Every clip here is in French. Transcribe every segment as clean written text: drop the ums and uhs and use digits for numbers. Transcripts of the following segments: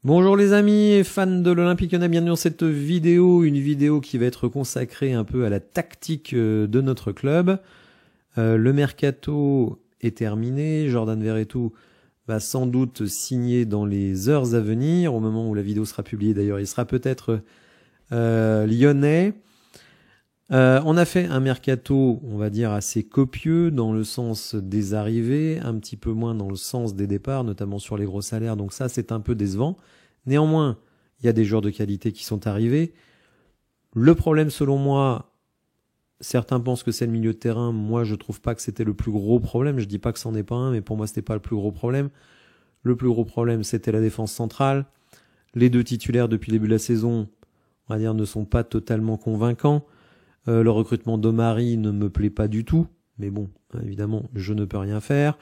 Bonjour les amis et fans de l'Olympique Lyonnais, bienvenue dans cette vidéo, une vidéo qui va être consacrée un peu à la tactique de notre club. Le mercato est terminé, Jordan Verretou va sans doute signer dans les heures à venir, au moment où la vidéo sera publiée d'ailleurs, il sera peut-être lyonnais. On a fait un mercato, on va dire, assez copieux dans le sens des arrivées, un petit peu moins dans le sens des départs, notamment sur les gros salaires, donc ça c'est un peu décevant. Néanmoins, il y a des joueurs de qualité qui sont arrivés. Le problème, selon moi, certains pensent que c'est le milieu de terrain. Moi, je trouve pas que c'était le plus gros problème. Je dis pas que c'en est pas un, mais pour moi, c'était pas le plus gros problème. Le plus gros problème, c'était la défense centrale. Les deux titulaires depuis le début de la saison, on va dire, ne sont pas totalement convaincants. Le recrutement d'Omari ne me plaît pas du tout. Mais bon, évidemment, je ne peux rien faire.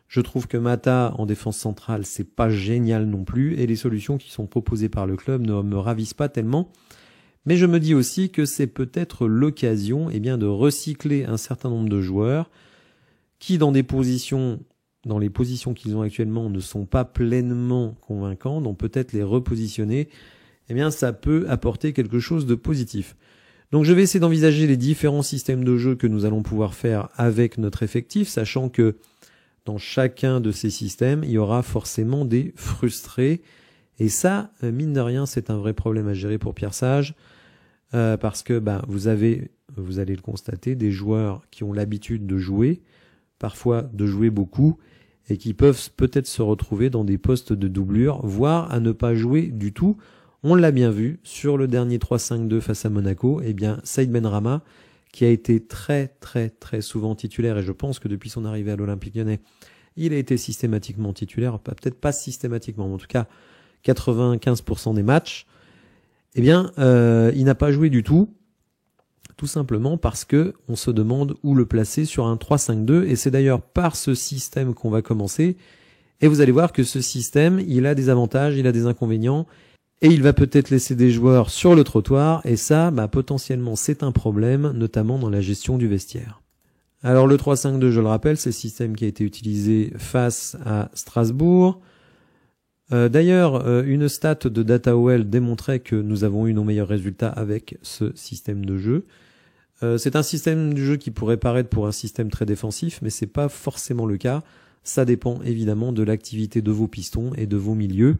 Je trouve que Mata en défense centrale, c'est pas génial non plus, et les solutions qui sont proposées par le club ne me ravissent pas tellement. Mais je me dis aussi que c'est peut-être l'occasion, de recycler un certain nombre de joueurs qui, dans les positions qu'ils ont actuellement, ne sont pas pleinement convaincants, donc peut-être les repositionner. Ça peut apporter quelque chose de positif. Donc je vais essayer d'envisager les différents systèmes de jeu que nous allons pouvoir faire avec notre effectif, sachant que dans chacun de ces systèmes, il y aura forcément des frustrés. Et ça, mine de rien, c'est un vrai problème à gérer pour Pierre Sage. Parce que vous allez le constater, des joueurs qui ont l'habitude de jouer, parfois de jouer beaucoup, et qui peuvent peut-être se retrouver dans des postes de doublure, voire à ne pas jouer du tout. On l'a bien vu sur le dernier 3-5-2 face à Monaco, Saïd Benrahma, qui a été très souvent titulaire, et je pense que depuis son arrivée à l'Olympique Lyonnais, il a été systématiquement titulaire, peut-être pas systématiquement, mais en tout cas 95% des matchs, il n'a pas joué du tout simplement parce que on se demande où le placer sur un 3-5-2, et c'est d'ailleurs par ce système qu'on va commencer, et vous allez voir que ce système, il a des avantages, il a des inconvénients, et il va peut-être laisser des joueurs sur le trottoir, et ça, potentiellement, c'est un problème, notamment dans la gestion du vestiaire. Alors le 3-5-2, je le rappelle, c'est le système qui a été utilisé face à Strasbourg. D'ailleurs, une stat de DataOL démontrait que nous avons eu nos meilleurs résultats avec ce système de jeu. C'est un système de jeu qui pourrait paraître pour un système très défensif, mais c'est pas forcément le cas. Ça dépend évidemment de l'activité de vos pistons et de vos milieux.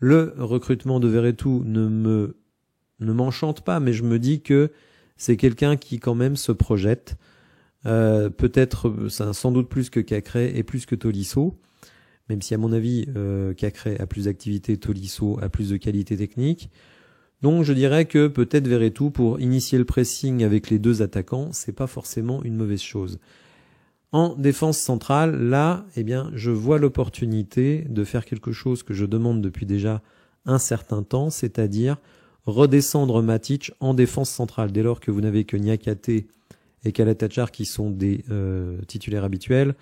Le recrutement de Verretou ne m'enchante pas, mais je me dis que c'est quelqu'un qui quand même se projette. Peut-être sans doute plus que Cacré et plus que Tolisso, même si à mon avis Cacré a plus d'activité, Tolisso a plus de qualité technique. Donc je dirais que peut-être Verretou, pour initier le pressing avec les deux attaquants, c'est pas forcément une mauvaise chose. En défense centrale, là, je vois l'opportunité de faire quelque chose que je demande depuis déjà un certain temps, c'est-à-dire redescendre Matic en défense centrale, dès lors que vous n'avez que Niakate et Kalatachar qui sont des titulaires habituels.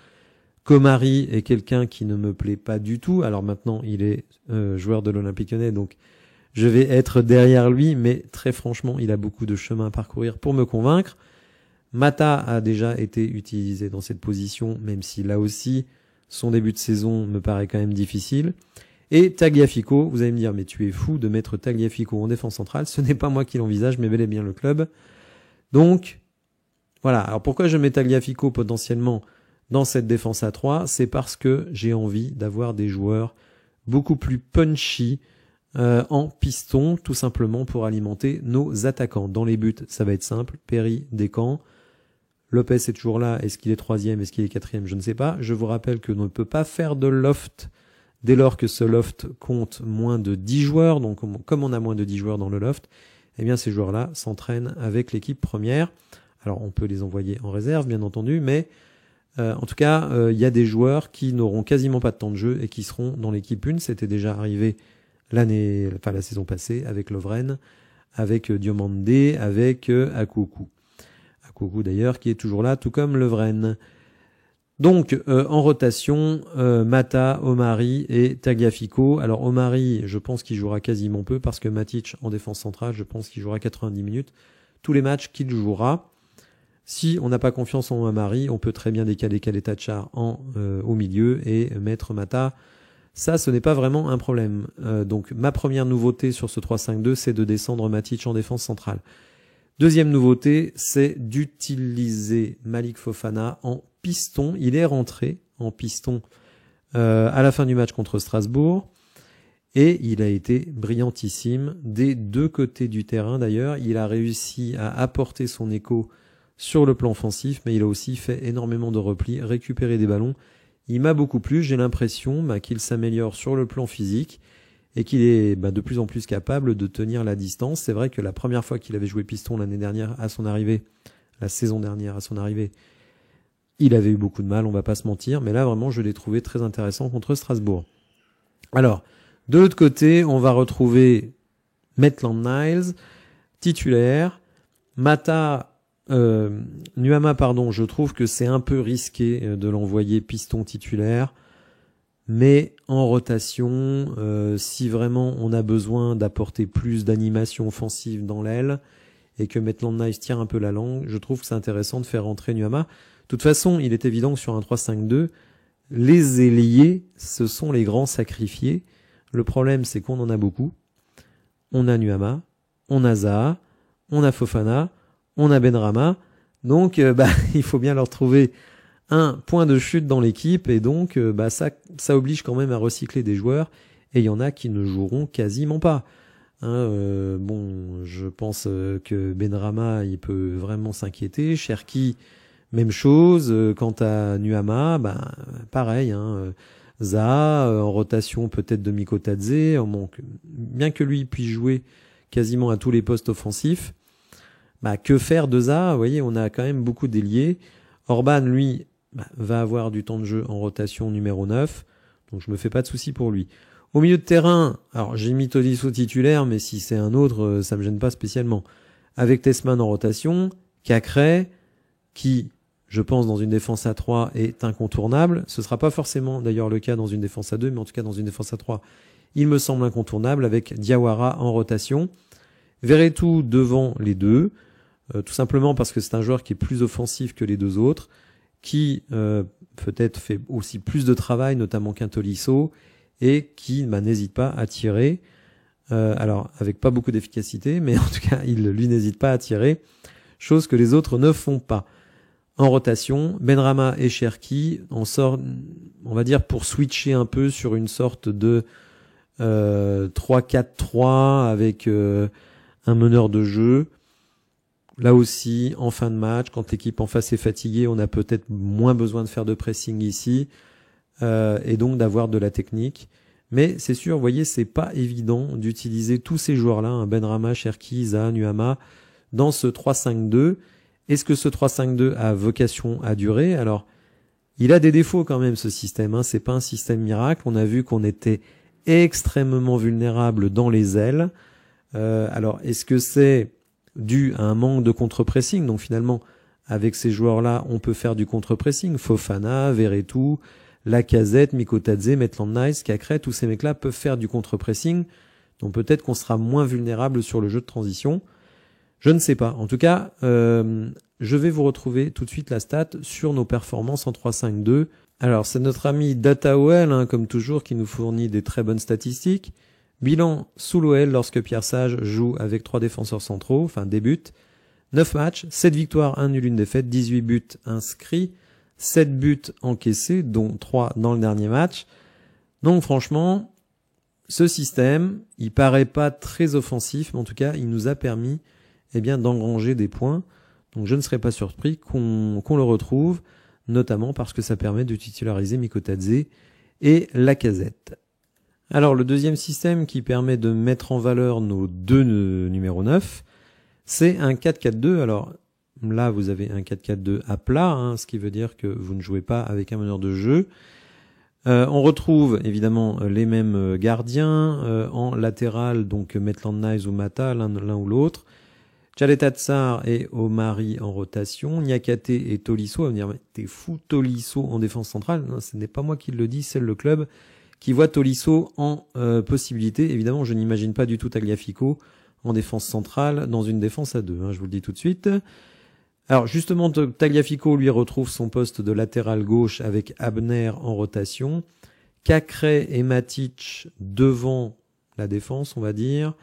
Komari est quelqu'un qui ne me plaît pas du tout. Alors maintenant, il est joueur de l'Olympique Lyonnais, donc je vais être derrière lui, mais très franchement, il a beaucoup de chemin à parcourir pour me convaincre. Mata a déjà été utilisé dans cette position, même si là aussi, son début de saison me paraît quand même difficile. Et Tagliafico, vous allez me dire, mais tu es fou de mettre Tagliafico en défense centrale, ce n'est pas moi qui l'envisage, mais bel et bien le club. Donc, voilà. Alors pourquoi je mets Tagliafico potentiellement dans cette défense à 3 ? C'est parce que j'ai envie d'avoir des joueurs beaucoup plus punchy en piston, tout simplement pour alimenter nos attaquants. Dans les buts, ça va être simple, Perry, Descamps. Lopez est toujours là, est-ce qu'il est 3e, est-ce qu'il est 4e, je ne sais pas. Je vous rappelle que l'on ne peut pas faire de loft dès lors que ce loft compte moins de 10 joueurs, donc comme on a moins de 10 joueurs dans le loft, ces joueurs-là s'entraînent avec l'équipe première. Alors on peut les envoyer en réserve, bien entendu, mais en tout cas, il y a des joueurs qui n'auront quasiment pas de temps de jeu et qui seront dans l'équipe 1. C'était déjà arrivé la saison passée avec Lovren, avec Diomandé, avec Akuku. Akuku d'ailleurs qui est toujours là, tout comme Lovren. Donc en rotation, Mata, Omari et Tagliafico. Alors Omari, je pense qu'il jouera quasiment peu parce que Matic en défense centrale, je pense qu'il jouera 90 minutes. Tous les matchs qu'il jouera. Si on n'a pas confiance en Omari, on peut très bien décaler Kaletachar au milieu et mettre Mata Ça, ce n'est pas vraiment un problème. Donc ma première nouveauté sur ce 3-5-2, c'est de descendre Matic en défense centrale. Deuxième nouveauté, c'est d'utiliser Malik Fofana en piston. Il est rentré en piston à la fin du match contre Strasbourg. Et il a été brillantissime des deux côtés du terrain d'ailleurs. Il a réussi à apporter son écho sur le plan offensif, mais il a aussi fait énormément de replis, récupérer des ballons. Il m'a beaucoup plu, j'ai l'impression qu'il s'améliore sur le plan physique et qu'il est de plus en plus capable de tenir la distance. C'est vrai que la première fois qu'il avait joué piston l'année dernière à son arrivée, la saison dernière à son arrivée, il avait eu beaucoup de mal, on va pas se mentir, mais là vraiment je l'ai trouvé très intéressant contre Strasbourg. Alors, de l'autre côté, on va retrouver Maitland-Niles, titulaire. Nuama, je trouve que c'est un peu risqué de l'envoyer piston titulaire. Mais en rotation, si vraiment on a besoin d'apporter plus d'animation offensive dans l'aile et que Maitland-Niles tire un peu la langue, je trouve que c'est intéressant de faire rentrer Nuama. De toute façon, il est évident que sur un 3-5-2, les ailiers, ce sont les grands sacrifiés. Le problème, c'est qu'on en a beaucoup. On a Nuama, on a Zaha, on a Fofana, on a Benrahma. Donc, il faut bien leur trouver un point de chute dans l'équipe. Et donc, ça oblige quand même à recycler des joueurs. Et il y en a qui ne joueront quasiment pas. Je pense que Benrahma, il peut vraiment s'inquiéter. Cherki, même chose. Quant à Nuama, pareil. Zaha, en rotation peut-être de Mikotadze, bien que lui puisse jouer quasiment à tous les postes offensifs, que faire de Zaha? Vous voyez, on a quand même beaucoup d'ailiers. Orban, lui, va avoir du temps de jeu en rotation numéro 9, donc je me fais pas de soucis pour lui. Au milieu de terrain, alors j'ai mis Tolisso titulaire, mais si c'est un autre, ça me gêne pas spécialement. Avec Tessman en rotation, Cacré, qui... je pense dans une défense à 3 est incontournable. Ce sera pas forcément d'ailleurs le cas dans une défense à 2, mais en tout cas dans une défense à 3, il me semble incontournable avec Diawara en rotation. Verretou devant les deux, tout simplement parce que c'est un joueur qui est plus offensif que les deux autres, qui peut-être fait aussi plus de travail, notamment qu'un Tolisso, et qui n'hésite pas à tirer. Alors avec pas beaucoup d'efficacité, mais en tout cas lui n'hésite pas à tirer, chose que les autres ne font pas. En rotation, Benrahma et Cherki, on va dire, pour switcher un peu sur une sorte de 3-4-3 avec un meneur de jeu. Là aussi, en fin de match, quand l'équipe en face est fatiguée, on a peut-être moins besoin de faire de pressing ici, et donc d'avoir de la technique. Mais c'est sûr, vous voyez, c'est pas évident d'utiliser tous ces joueurs-là, Benrahma, Cherki, Zaha, Nuama, dans ce 3-5-2. Est-ce que ce 3-5-2 a vocation à durer? Alors, il a des défauts quand même, ce système. C'est pas un système miracle. On a vu qu'on était extrêmement vulnérable dans les ailes. Alors, est-ce que c'est dû à un manque de contre-pressing? Donc finalement, avec ces joueurs-là, on peut faire du contre-pressing. Fofana, Verretou, Lacazette, Mikotadze, Maitland-Niles, Cacré, tous ces mecs-là peuvent faire du contre-pressing. Donc peut-être qu'on sera moins vulnérable sur le jeu de transition. Je ne sais pas. En tout cas, je vais vous retrouver tout de suite la stat sur nos performances en 3-5-2. Alors, c'est notre ami DataOL, comme toujours, qui nous fournit des très bonnes statistiques. Bilan sous l'OL lorsque Pierre Sage joue avec 3 défenseurs centraux, débute. 9 matchs, 7 victoires, 1 nul, 1 défaite, 18 buts inscrits, 7 buts encaissés, dont 3 dans le dernier match. Donc franchement, ce système, il paraît pas très offensif, mais en tout cas, il nous a permis d'engranger des points. Donc je ne serais pas surpris qu'on le retrouve, notamment parce que ça permet de titulariser Mikotadze et Lacazette. Alors le deuxième système qui permet de mettre en valeur nos deux numéros 9, c'est un 4-4-2. Alors là, vous avez un 4-4-2 à plat, ce qui veut dire que vous ne jouez pas avec un meneur de jeu. On retrouve évidemment les mêmes gardiens en latéral, donc Maitland-Niles ou Mata, l'un ou l'autre. Tchaleta Tsar et Omari en rotation, Niakate et Tolisso. On va me dire, mais t'es fou, Tolisso en défense centrale? Non, ce n'est pas moi qui le dis, c'est le club qui voit Tolisso en possibilité. Évidemment, je n'imagine pas du tout Tagliafico en défense centrale dans une défense à 2, je vous le dis tout de suite. Alors justement, Tagliafico lui retrouve son poste de latéral gauche avec Abner en rotation. Cacré et Matic devant la défense, on va dire,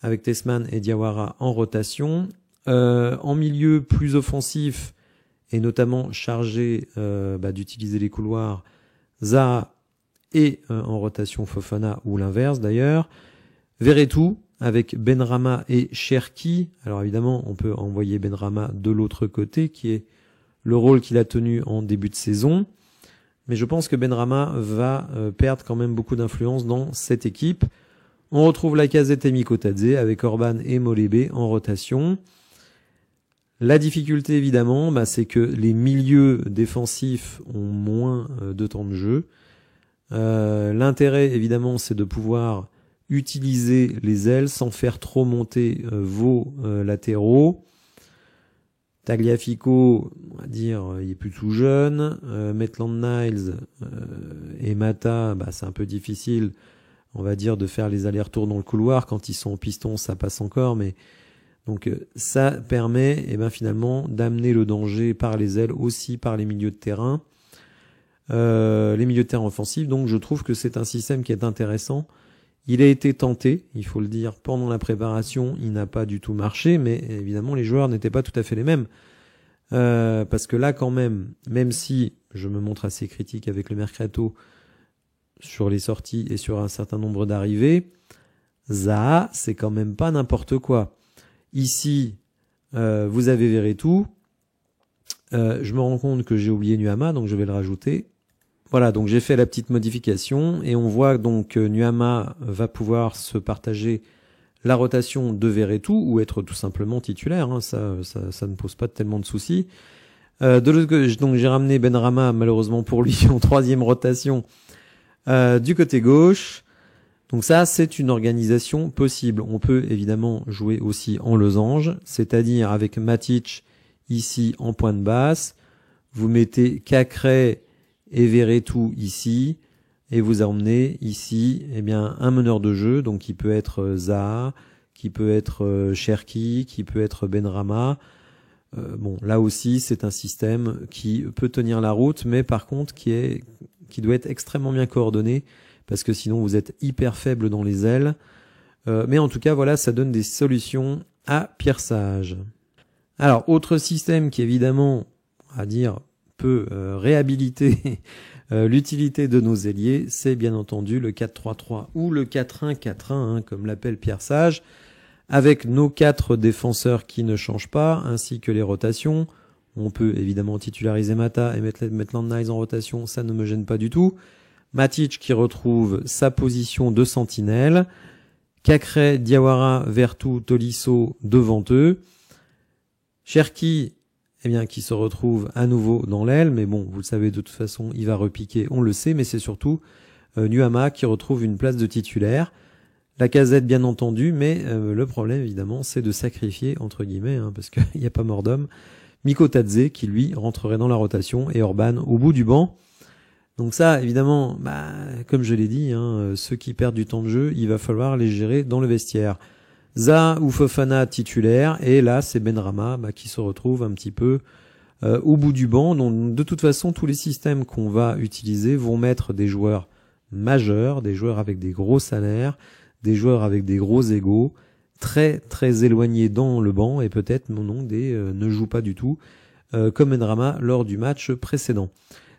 avec Tessman et Diawara en rotation. En milieu plus offensif, et notamment chargé d'utiliser les couloirs, Zaha et en rotation Fofana, ou l'inverse d'ailleurs. Verretou avec Benrahma et Cherki. Alors évidemment, on peut envoyer Benrahma de l'autre côté, qui est le rôle qu'il a tenu en début de saison. Mais je pense que Benrahma va perdre quand même beaucoup d'influence dans cette équipe. On retrouve Lacazette et Mikotadze avec Orban et Molébé en rotation. La difficulté évidemment, c'est que les milieux défensifs ont moins de temps de jeu. L'intérêt évidemment, c'est de pouvoir utiliser les ailes sans faire trop monter vos latéraux. Tagliafico, on va dire, il est plus tout jeune. Maitland-Niles et Mata, c'est un peu difficile, on va dire, de faire les allers-retours dans le couloir. Quand ils sont au piston, ça passe encore, mais donc ça permet finalement d'amener le danger par les ailes, aussi par les milieux de terrain. Les milieux de terrain offensifs, donc je trouve que c'est un système qui est intéressant. Il a été tenté, il faut le dire, pendant la préparation, il n'a pas du tout marché, mais évidemment les joueurs n'étaient pas tout à fait les mêmes. Parce que là quand même si je me montre assez critique avec le mercato sur les sorties et sur un certain nombre d'arrivées, Zaha, c'est quand même pas n'importe quoi. Ici, vous avez Verretou. Je me rends compte que j'ai oublié Nuama, donc je vais le rajouter. Voilà, donc j'ai fait la petite modification et on voit donc que Nuama va pouvoir se partager la rotation de Verretou ou être tout simplement titulaire. Ça ne pose pas tellement de soucis. De l'autre côté, donc j'ai ramené Benrahma, malheureusement pour lui, en 3e rotation du côté gauche. Donc ça, c'est une organisation possible. On peut évidemment jouer aussi en losange, c'est-à-dire avec Matic ici en pointe basse. Vous mettez Cacré et Verretou ici, et vous emmenez ici un meneur de jeu, donc qui peut être Zaha, qui peut être Cherki, qui peut être Benrahma. Là aussi, c'est un système qui peut tenir la route, mais par contre qui doit être extrêmement bien coordonné, parce que sinon vous êtes hyper faible dans les ailes. Mais en tout cas, voilà, ça donne des solutions à Pierre Sage. Alors, autre système qui évidemment, on va dire, peut réhabiliter l'utilité de nos ailiers, c'est bien entendu le 4-3-3 ou le 4-1-4-1, comme l'appelle Pierre Sage, avec nos 4 défenseurs qui ne changent pas, ainsi que les rotations. On peut évidemment titulariser Mata et mettre Maitland-Niles en rotation, ça ne me gêne pas du tout. Matic qui retrouve sa position de sentinelle. Cacré, Diawara, Verretou, Tolisso devant eux. Cherki, qui se retrouve à nouveau dans l'aile, mais bon, vous le savez, de toute façon, il va repiquer, on le sait, mais c'est surtout Nuama qui retrouve une place de titulaire. Lacazette, bien entendu, mais le problème, évidemment, c'est de sacrifier, entre guillemets, parce qu'il n'y a pas mort d'homme, Mikotadze, qui lui rentrerait dans la rotation, et Orban au bout du banc. Donc ça, évidemment, comme je l'ai dit, ceux qui perdent du temps de jeu, il va falloir les gérer dans le vestiaire. Zaha ou Fofana titulaire, et là c'est Benrahma qui se retrouve un petit peu au bout du banc. Donc de toute façon, tous les systèmes qu'on va utiliser vont mettre des joueurs majeurs, des joueurs avec des gros salaires, des joueurs avec des gros égos, très très éloignés dans le banc, et peut-être ne jouent pas du tout, comme Benrahma lors du match précédent.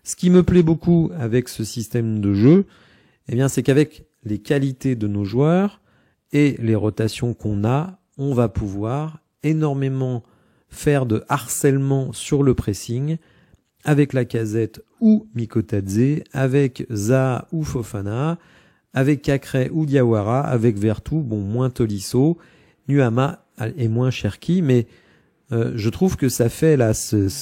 Ce qui me plaît beaucoup avec ce système de jeu, c'est qu'avec les qualités de nos joueurs et les rotations qu'on a, on va pouvoir énormément faire de harcèlement sur le pressing avec Lacazette ou Mikotadze, avec Zaha ou Fofana, avec Cacré ou Diawara, avec Verretou, moins Tolisso, Nuama et moins Cherki, mais je trouve que ça fait là ce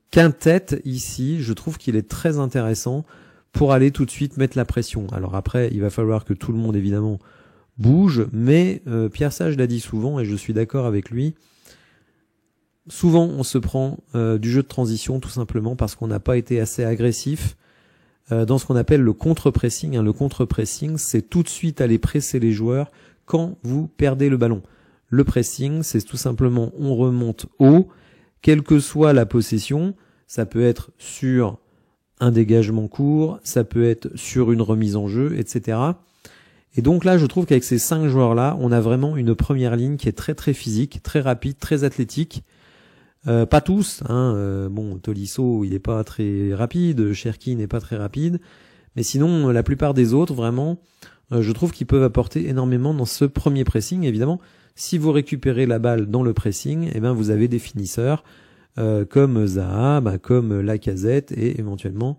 quintet ici, je trouve qu'il est très intéressant pour aller tout de suite mettre la pression. Alors après, il va falloir que tout le monde évidemment bouge, mais Pierre Sage l'a dit souvent, et je suis d'accord avec lui, souvent on se prend du jeu de transition tout simplement parce qu'on n'a pas été assez agressif dans ce qu'on appelle le contre-pressing. Le contre-pressing, c'est tout de suite aller presser les joueurs quand vous perdez le ballon. Le pressing, c'est tout simplement on remonte haut, quelle que soit la possession, ça peut être sur un dégagement court, ça peut être sur une remise en jeu, etc. Et donc là, je trouve qu'avec ces 5 joueurs-là, on a vraiment une première ligne qui est très très physique, très rapide, très athlétique. Pas tous, hein. Bon, Tolisso, il est pas très rapide, Cherki n'est pas très rapide, mais sinon, la plupart des autres, vraiment, je trouve qu'ils peuvent apporter énormément dans ce premier pressing. Évidemment, si vous récupérez la balle dans le pressing, eh ben vous avez des finisseurs comme Zaha, comme Lacazette et éventuellement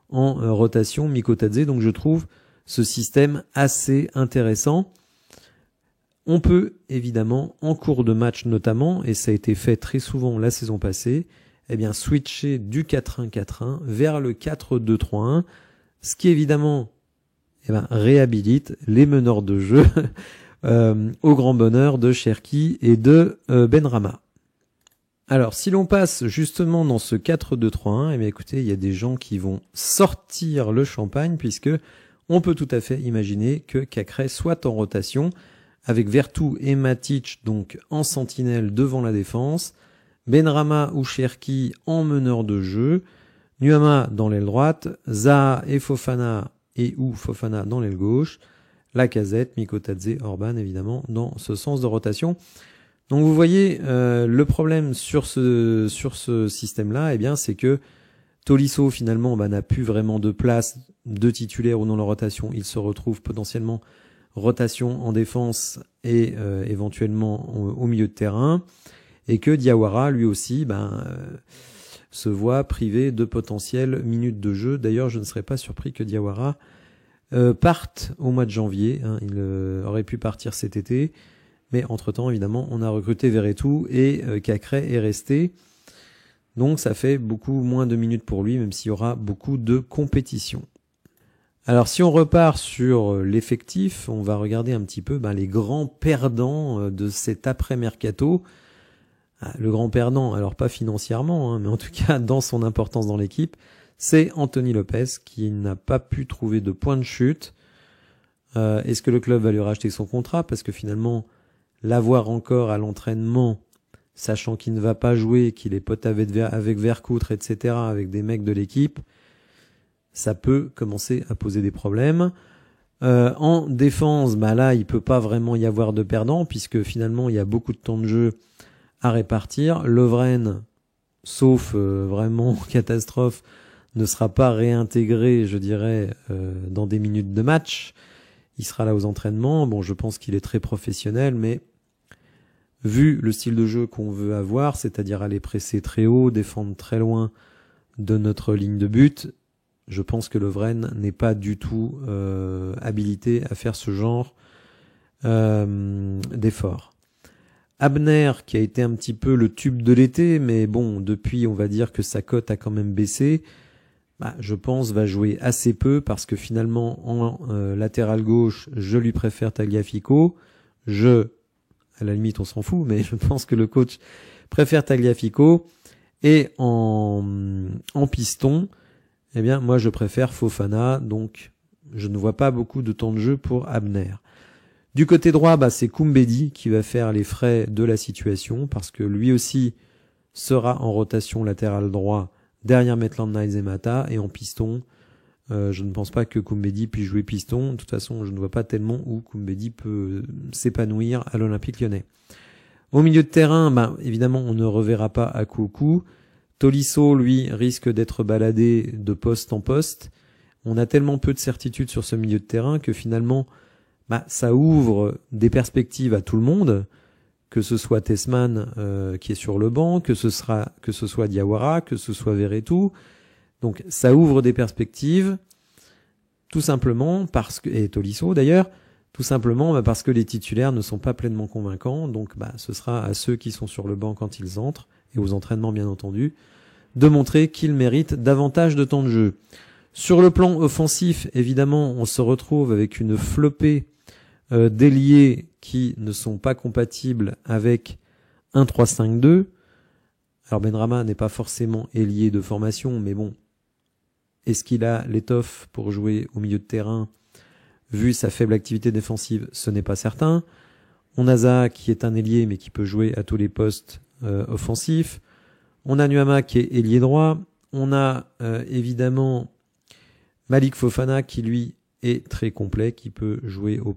en rotation Mikotadze. Donc je trouve ce système assez intéressant. On peut évidemment, en cours de match notamment, et ça a été fait très souvent la saison passée, eh bien switcher du 4-1-4-1 vers le 4-2-3-1, ce qui évidemment réhabilite les meneurs de jeu au grand bonheur de Cherki et de Benrahma. Alors, si l'on passe justement dans ce 4-2-3-1, eh bien écoutez, il y a des gens qui vont sortir le champagne puisque on peut tout à fait imaginer que Cacré soit en rotation avec Vertou et Matic donc en sentinelle devant la défense, Benrahma ou Cherki en meneur de jeu, Nuama dans l'aile droite, Zaha et Fofana ou Fofana dans l'aile gauche, Lacazette, Mikotadze, Orban évidemment dans ce sens de rotation. Donc vous voyez le problème sur ce système-là, eh bien c'est que Tolisso finalement n'a plus vraiment de place de titulaire ou dans la rotation. Il se retrouve potentiellement rotation en défense et éventuellement au milieu de terrain, et que Diawara lui aussi se voit privé de potentielles minutes de jeu. D'ailleurs, je ne serais pas surpris que Diawara parte au mois de janvier. Il aurait pu partir cet été. Mais entre-temps, évidemment, on a recruté Verretou et Cacré est resté. Donc ça fait beaucoup moins de minutes pour lui, même s'il y aura beaucoup de compétition. Alors si on repart sur l'effectif, on va regarder un petit peu les grands perdants de cet après-mercato. Le grand perdant, alors pas financièrement, mais en tout cas dans son importance dans l'équipe, c'est Anthony Lopez qui n'a pas pu trouver de point de chute. Est-ce que le club va lui racheter son contrat? Parce que finalement, l'avoir encore à l'entraînement, sachant qu'il ne va pas jouer, qu'il est pote avec Vercoutre, etc., avec des mecs de l'équipe, ça peut commencer à poser des problèmes. En défense, là, il peut pas vraiment y avoir de perdant, puisque finalement, il y a beaucoup de temps de jeu à répartir. Lovren, sauf vraiment catastrophe, ne sera pas réintégré, je dirais, dans des minutes de match. Il sera là aux entraînements. Bon, je pense qu'il est très professionnel, mais vu le style de jeu qu'on veut avoir, c'est-à-dire aller presser très haut, défendre très loin de notre ligne de but, je pense que Lovren n'est pas du tout habilité à faire ce genre d'effort. Abner, qui a été un petit peu le tube de l'été, mais bon, depuis, on va dire que sa cote a quand même baissé, je pense va jouer assez peu parce que finalement en latéral gauche je lui préfère Tagliafico, à la limite on s'en fout, mais je pense que le coach préfère Tagliafico, et en piston eh bien moi je préfère Fofana, donc je ne vois pas beaucoup de temps de jeu pour Abner. Du côté droit c'est Koumbedi qui va faire les frais de la situation parce que lui aussi sera en rotation latéral droit derrière Maitland-Niles et Mata, et en piston, je ne pense pas que Koumbedi puisse jouer piston. De toute façon, je ne vois pas tellement où Koumbedi peut s'épanouir à l'Olympique Lyonnais. Au milieu de terrain, évidemment, on ne reverra pas Akoukou. Tolisso, lui, risque d'être baladé de poste en poste. On a tellement peu de certitude sur ce milieu de terrain que finalement, ça ouvre des perspectives à tout le monde. Que ce soit Tessman qui est sur le banc, que ce soit Diawara, que ce soit Verretou. Donc ça ouvre des perspectives, tout simplement parce que, et Tolisso d'ailleurs, tout simplement parce que les titulaires ne sont pas pleinement convaincants. Donc ce sera à ceux qui sont sur le banc quand ils entrent, et aux entraînements bien entendu, de montrer qu'ils méritent davantage de temps de jeu. Sur le plan offensif, évidemment, on se retrouve avec une flopée d'ailiers qui ne sont pas compatibles avec un 3-5-2. Alors Benrahma n'est pas forcément ailier de formation, mais bon, est-ce qu'il a l'étoffe pour jouer au milieu de terrain? Vu sa faible activité défensive, ce n'est pas certain. On a Zaha qui est un ailier, mais qui peut jouer à tous les postes offensifs. On a Nuama qui est ailier droit. On a évidemment Malik Fofana qui lui est très complet, qui peut jouer au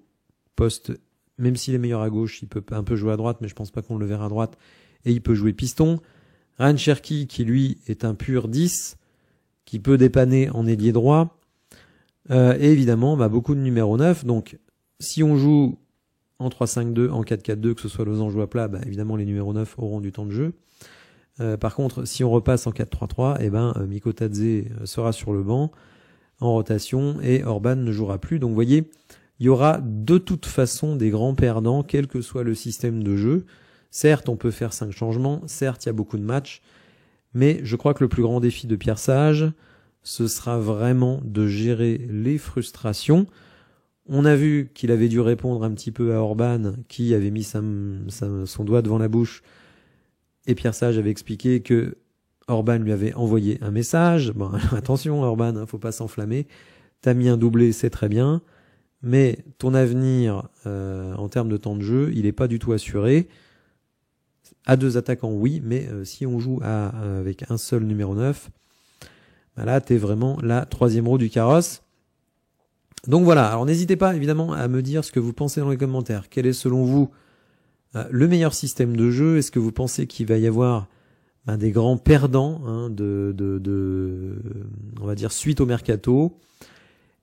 poste, même s'il est meilleur à gauche, il peut un peu jouer à droite, mais je pense pas qu'on le verra à droite, et il peut jouer piston. Ryan Cherki qui lui est un pur 10, qui peut dépanner en ailier droit. Et évidemment, beaucoup de numéro 9. Donc, si on joue en 3-5-2, en 4-4-2, que ce soit losange ou à plat, évidemment, les numéros 9 auront du temps de jeu. Par contre, si on repasse en 4-3-3, Miko Tadze sera sur le banc en rotation et Orban ne jouera plus. Donc, vous voyez, il y aura de toute façon des grands perdants, quel que soit le système de jeu. Certes, on peut faire 5 changements. Certes, il y a beaucoup de matchs. Mais je crois que le plus grand défi de Pierre Sage, ce sera vraiment de gérer les frustrations. On a vu qu'il avait dû répondre un petit peu à Orban, qui avait mis son doigt devant la bouche. Et Pierre Sage avait expliqué que Orban lui avait envoyé un message. Bon, attention Orban, faut pas s'enflammer. T'as mis un doublé, c'est très bien. Mais ton avenir, en termes de temps de jeu, il est pas du tout assuré. À 2 attaquants, oui, mais si on joue avec un seul numéro 9, là, t'es vraiment la 3e roue du carrosse. Donc voilà, alors n'hésitez pas évidemment à me dire ce que vous pensez dans les commentaires. Quel est selon vous le meilleur système de jeu? Est-ce que vous pensez qu'il va y avoir des grands perdants on va dire, suite au mercato?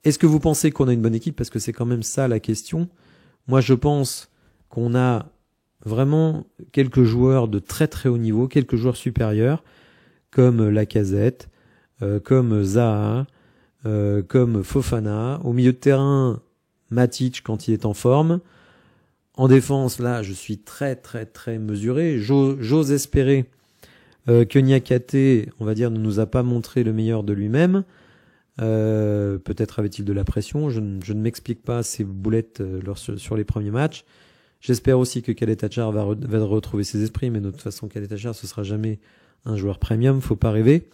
Est-ce que vous pensez qu'on a une bonne équipe? Parce que c'est quand même ça la question. Moi, je pense qu'on a vraiment quelques joueurs de très très haut niveau, quelques joueurs supérieurs, comme Lacazette, comme Zaha, comme Fofana. Au milieu de terrain, Matic quand il est en forme. En défense, là, je suis très très très mesuré. J'ose espérer que Niakate, on va dire, ne nous a pas montré le meilleur de lui-même. Peut-être avait-il de la pression. Je ne m'explique pas ces boulettes sur les premiers matchs. J'espère aussi que Khaled Tachar va retrouver ses esprits, mais de toute façon, Khaled Tachar, ce sera jamais un joueur premium, faut pas rêver.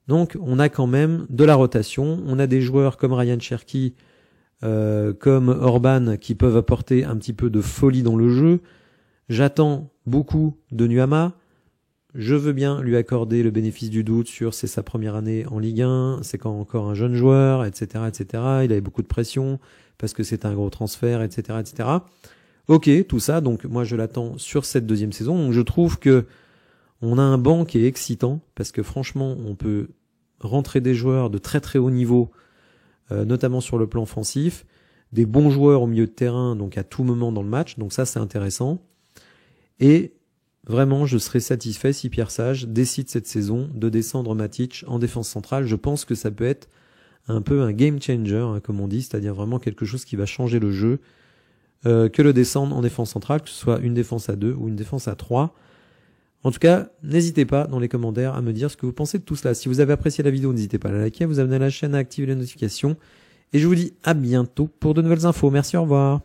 Donc, on a quand même de la rotation. On a des joueurs comme Ryan Cherki, comme Orban, qui peuvent apporter un petit peu de folie dans le jeu. J'attends beaucoup de Nuama. Je veux bien lui accorder le bénéfice du doute sur c'est sa première année en Ligue 1, c'est quand encore un jeune joueur, etc., etc. Il avait beaucoup de pression parce que c'est un gros transfert, etc., etc. Ok, tout ça, donc moi je l'attends sur cette 2e saison. Donc je trouve que on a un banc qui est excitant parce que franchement, on peut rentrer des joueurs de très très haut niveau, notamment sur le plan offensif, des bons joueurs au milieu de terrain, donc à tout moment dans le match. Donc ça, c'est intéressant. Et vraiment, je serais satisfait si Pierre Sage décide cette saison de descendre Matic en défense centrale. Je pense que ça peut être un peu un game changer, comme on dit, c'est-à-dire vraiment quelque chose qui va changer le jeu. Que le descendre en défense centrale, que ce soit une défense à 2 ou une défense à 3. En tout cas, n'hésitez pas dans les commentaires à me dire ce que vous pensez de tout cela. Si vous avez apprécié la vidéo, n'hésitez pas à la liker, à vous abonner à la chaîne, à activer les notifications. Et je vous dis à bientôt pour de nouvelles infos. Merci, au revoir.